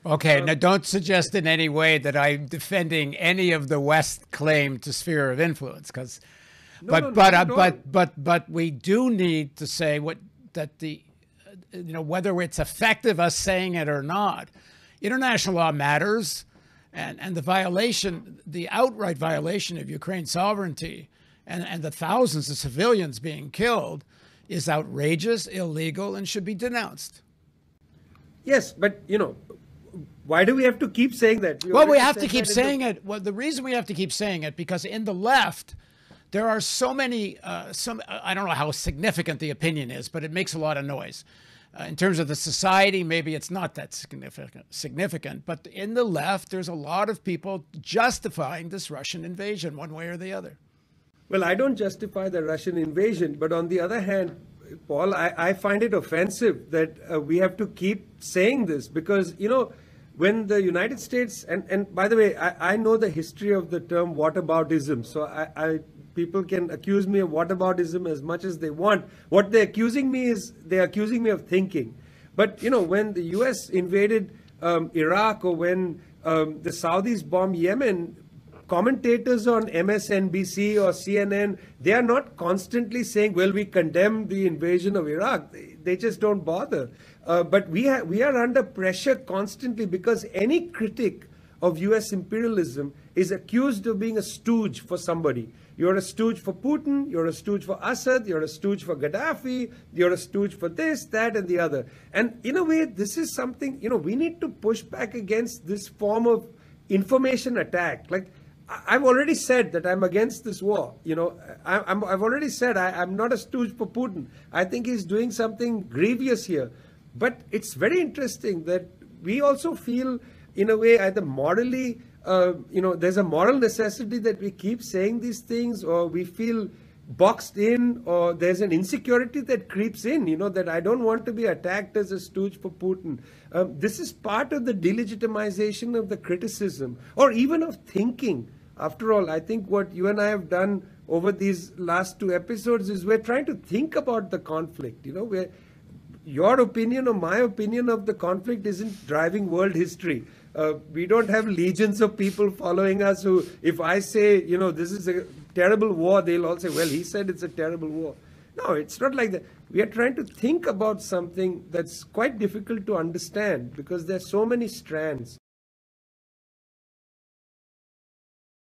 Okay, now don't suggest in any way that I'm defending any of the West claim to sphere of influence, because, but we do need to say whether it's effective us saying it or not. International law matters, and the outright violation of Ukraine's sovereignty, and the thousands of civilians being killed, is outrageous, illegal, and should be denounced. Yes, but why do we have to keep saying that? We have to keep saying it. Well, the reason we have to keep saying it, because in the left, there are so many, I don't know how significant the opinion is, but it makes a lot of noise. In terms of the society, maybe it's not that significant. But in the left, there's a lot of people justifying this Russian invasion one way or the other. Well, I don't justify the Russian invasion, but on the other hand, Paul, I find it offensive that we have to keep saying this because, when the United States, and by the way, I know the history of the term whataboutism, so people can accuse me of whataboutism as much as they want. What they're accusing me of thinking. But, when the US invaded Iraq, or when the Saudis bombed Yemen, commentators on MSNBC or CNN, they are not constantly saying, well, we condemn the invasion of Iraq. They just don't bother. But we are under pressure constantly because any critic of US imperialism is accused of being a stooge for somebody. You're a stooge for Putin, you're a stooge for Assad, you're a stooge for Gaddafi, you're a stooge for this, that, and the other. And in a way, this is something, we need to push back against this form of information attack. Like, I've already said that I'm against this war. I've already said I'm not a stooge for Putin. I think he's doing something grievous here. But it's very interesting that we also feel, in a way, either morally, there's a moral necessity that we keep saying these things, or we feel boxed in, or there's an insecurity that creeps in, that I don't want to be attacked as a stooge for Putin. This is part of the delegitimization of the criticism, or even of thinking. After all, I think what you and I have done over these last 2 episodes is we're trying to think about the conflict. Where your opinion or my opinion of the conflict isn't driving world history. We don't have legions of people following us who, if I say, this is a terrible war, they'll all say, well, he said it's a terrible war. No, it's not like that. We are trying to think about something that's quite difficult to understand because there's so many strands.